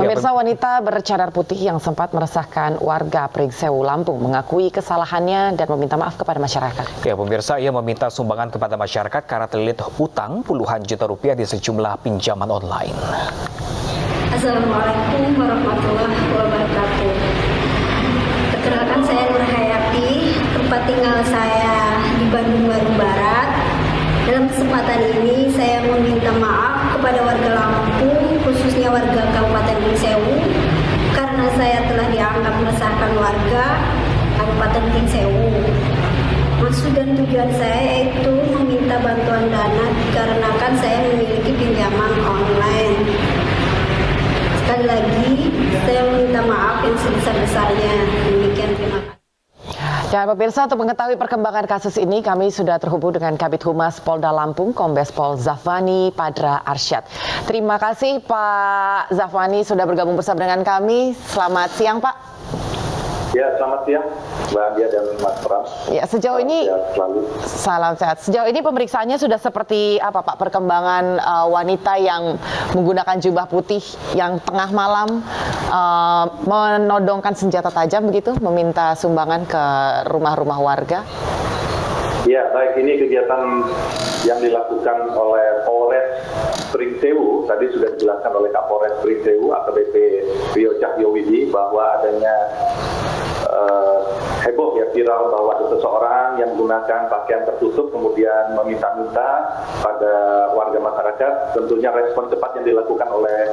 Pemirsa, wanita bercadar putih yang sempat meresahkan warga Pringsewu, Lampung mengakui kesalahannya dan meminta maaf kepada masyarakat. Ya, pemirsa, ia meminta sumbangan kepada masyarakat karena terlilit utang puluhan juta rupiah di sejumlah pinjaman online. Assalamualaikum warahmatullahi wabarakatuh. Perkenalkan, saya Nur Hayati, tempat tinggal saya di Bandung Baru Barat. Dalam kesempatan ini saya meminta maaf kepada warga Lampung, khususnya warga Kabupaten Pringsewu, karena saya telah dianggap meresahkan warga Kabupaten Pringsewu. Maksud dan tujuan saya yaitu meminta bantuan dana dikarenakan saya memiliki pinjaman online. Sekali lagi, saya meminta maaf yang sebesar-besarnya. Demikian, terima kasih. Dan pemirsa, untuk mengetahui perkembangan kasus ini, kami sudah terhubung dengan Kabid Humas Polda Lampung, Kombes Pol Zafani Padra Arsyad. Terima kasih Pak Zafani sudah bergabung bersama dengan kami. Selamat siang Pak. Ya, selamat siang Mbak Dia dan Mas Pram. Ya, sejauh ini salam sehat. Sejauh ini pemeriksaannya sudah seperti apa Pak? Perkembangan wanita yang menggunakan jubah putih yang tengah malam menodongkan senjata tajam begitu, meminta sumbangan ke rumah-rumah warga. Ya, baik, ini kegiatan yang dilakukan oleh Polres Pringsewu. Tadi sudah dijelaskan oleh Kapolres Pringsewu AKBP Rio Cahyowidi bahwa adanya heboh ya, viral bahwa ada seseorang yang menggunakan pakaian tertutup kemudian meminta-minta pada warga masyarakat. Tentunya respon cepat yang dilakukan oleh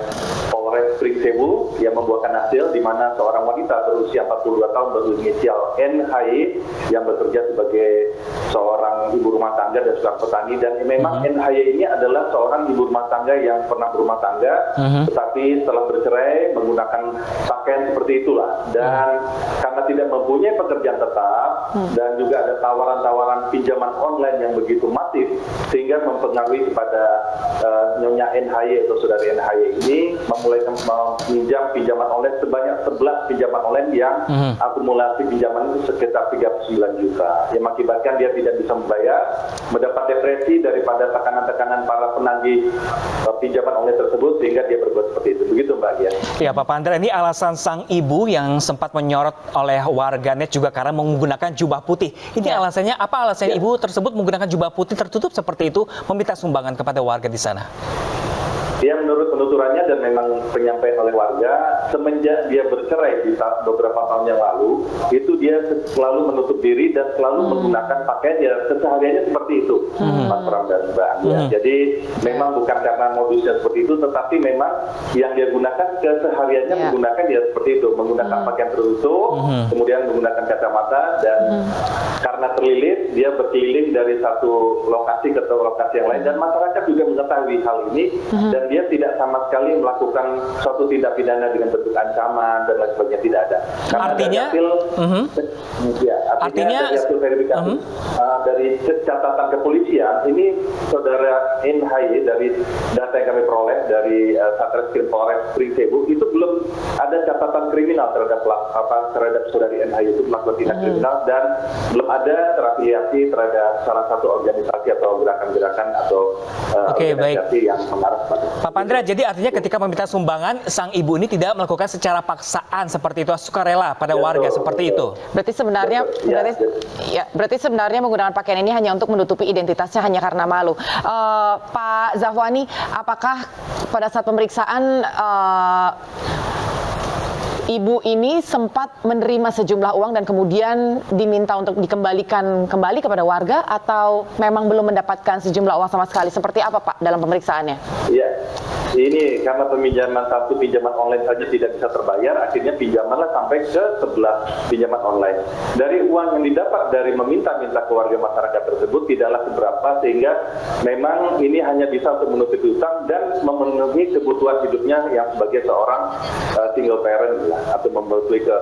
Polres Pringsewu yang membuahkan hasil di mana seorang wanita berusia 42 tahun berinisial NHY yang bekerja sebagai seorang ibu rumah tangga dan seorang petani, dan memang NHY ini adalah seorang ibu rumah tangga yang pernah berumah tangga tetapi setelah bercerai menggunakan pakaian seperti itulah, dan karena tidak mempunyai pekerjaan tetap dan juga ada tawaran-tawaran pinjaman online yang begitu masif sehingga mempengaruhi kepada Nyonya NHY atau saudari NHY ini memulai meminjam pinjaman online sebanyak 11 pinjaman online yang akumulasi pinjaman itu sekitar 39 juta yang mengakibatkan dia tidak bisa membayar, mendapat depresi daripada tekanan-tekanan para penagih pinjaman online tersebut sehingga dia berbuat seperti itu. Begitu Mbak Gia. Ya Pak Pandra, ini alasan sang ibu yang sempat menyorot oleh warganet juga karena menggunakan jubah putih. Ini alasannya apa? Alasannya ibu tersebut menggunakan jubah putih tertutup seperti itu meminta sumbangan kepada warga di sana. Dia menurut penuturannya dan memang penyampaian oleh warga, semenjak dia bercerai di beberapa tahun yang lalu, itu dia selalu menutup diri dan selalu menggunakan pakaian ya kesehariannya seperti itu, Mas Pram dan Mbak Anggia. Jadi memang bukan karena modusnya seperti itu, tetapi memang yang dia gunakan kesehariannya menggunakan ya seperti itu, menggunakan pakaian tertutup, kemudian menggunakan kacamata, dan karena terlilit, dia berkeliling dari satu lokasi ke lokasi yang lain, dan masyarakat juga mengetahui hal ini, dan dia tidak sama sekali melakukan suatu tindak pidana dengan bentuk ancaman dan lain sebagainya, tidak ada. Karena artinya, artinya dari hasil verifikasi dari catatan kepolisian ini, saudara NHY dari data yang kami peroleh dari Satreskrim Polres Pringsewu itu belum ada catatan kriminal terhadap saudari NHY itu melakukan tindak kriminal, dan belum ada terafiliasi terhadap salah satu organisasi atau gerakan-gerakan atau organisasi yang mengarah pada. Pak Pandra, jadi artinya ketika meminta sumbangan, sang ibu ini tidak melakukan secara paksaan seperti itu, sukarela pada warga seperti itu. Berarti sebenarnya menggunakan pakaian ini hanya untuk menutupi identitasnya hanya karena malu. Pak Zafwani, apakah pada saat pemeriksaan ibu ini sempat menerima sejumlah uang dan kemudian diminta untuk dikembalikan kembali kepada warga, atau memang belum mendapatkan sejumlah uang sama sekali? Seperti apa Pak dalam pemeriksaannya? Iya, ini karena pinjaman online saja tidak bisa terbayar, akhirnya pinjamanlah sampai ke 11 pinjaman online. Dari uang yang didapat dari meminta-minta ke warga masyarakat tersebut tidaklah seberapa, sehingga memang ini hanya bisa untuk menutupi utang dan memenuhi kebutuhan hidupnya yang sebagai seorang single parent atau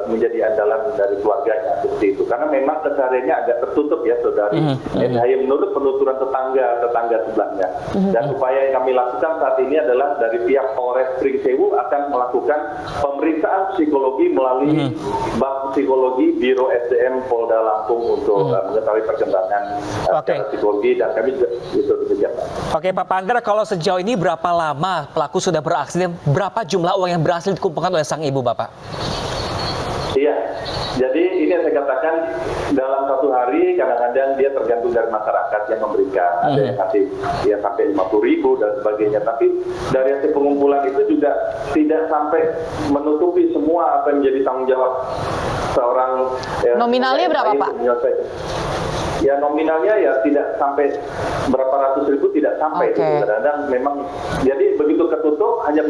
menjadi andalan dari keluarganya seperti itu. Karena memang kesehariannya agak tertutup ya saudari NHY menurut penuturan tetangga sebelahnya. Dan upaya yang kami lakukan saat ini adalah dari pihak Polres Pringsewu akan melakukan pemeriksaan psikologi melalui Bank Psikologi Biro SDM Polda Lampung untuk mengetahui perkembangan secara psikologi, dan kami juga itu demikian. Oke Pak Pandra, kalau sejauh ini berapa lama pelaku sudah beraksi dan berapa jumlah uang yang berhasil dikumpulkan oleh sang ibu Bapak? Iya, jadi ini yang saya katakan, dalam satu hari kadang-kadang dia tergantung dari masyarakat yang memberikan. Ada yang kasih ya sampai 50.000 dan sebagainya. Tapi dari hasil pengumpulan itu juga tidak sampai menutupi semua apa yang menjadi tanggung jawab seorang. Nominalnya berapa, Pak? Ya nominalnya ya tidak sampai berapa ratus ribu, tidak sampai. Kadang-kadang memang jadi begitu ketutup hanya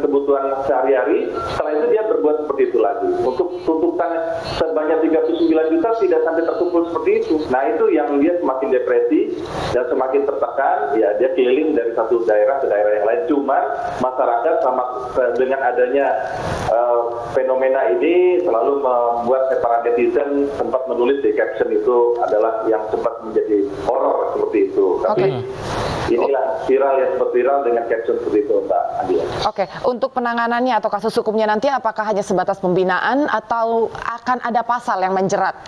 kebutuhan sehari-hari, setelah itu dia berbuat seperti itu lagi. Untuk tuntutan sebanyak 39 juta tidak sampai terkumpul seperti itu. Nah itu yang dia semakin depresi dan semakin tertekan, ya dia keliling dari satu daerah ke daerah yang lain. Cuma masyarakat dengan adanya fenomena ini selalu membuat para netizen sempat menulis di caption itu adalah yang sempat menjadi horor seperti itu. Tapi inilah viral yang sempat viral dengan caption seperti itu, Mbak Adia. Oke, untuk penanganannya atau kasus hukumnya nanti apakah hanya sebatas pembinaan atau akan ada pasal yang menjerat?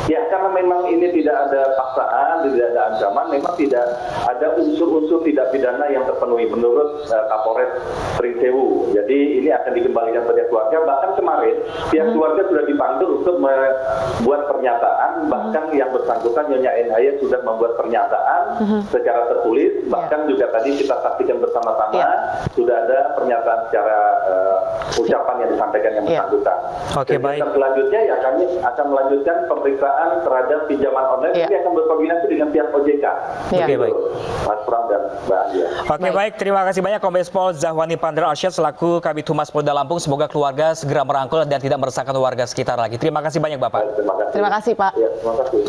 Ya, karena memang ini tidak ada paksaan, tidak ada ancaman, memang tidak ada unsur-unsur tidak pidana yang terpenuhi menurut Kapolres Pringsewu. Jadi ini akan dikembalikan pada keluarga. Bahkan kemarin pihak keluarga sudah dipanggil untuk membuat pernyataan. Bahkan yang bersangkutan Nyonya NHY sudah membuat pernyataan secara tertulis. Bahkan juga tadi kita saksikan bersama-sama sudah ada pernyataan secara ucapan yang disampaikan yang bersangkutan. Oke, baik. Selanjutnya ya kami akan melanjutkan pemeriksaan terhadap pinjaman online. Ini akan berkoordinasi dengan pihak OJK. Oke, baik. Mas Pram dan Mbak Adia. Oke, baik. Terima kasih banyak Kombes Pol Zahwani Pandra Arsyad selaku Kabid Humas Polda Lampung. Semoga keluarga segera merangkul dan tidak meresahkan warga sekitar lagi. Terima kasih banyak Bapak. Terima kasih. Terima kasih, Pak. Ya, terima kasih.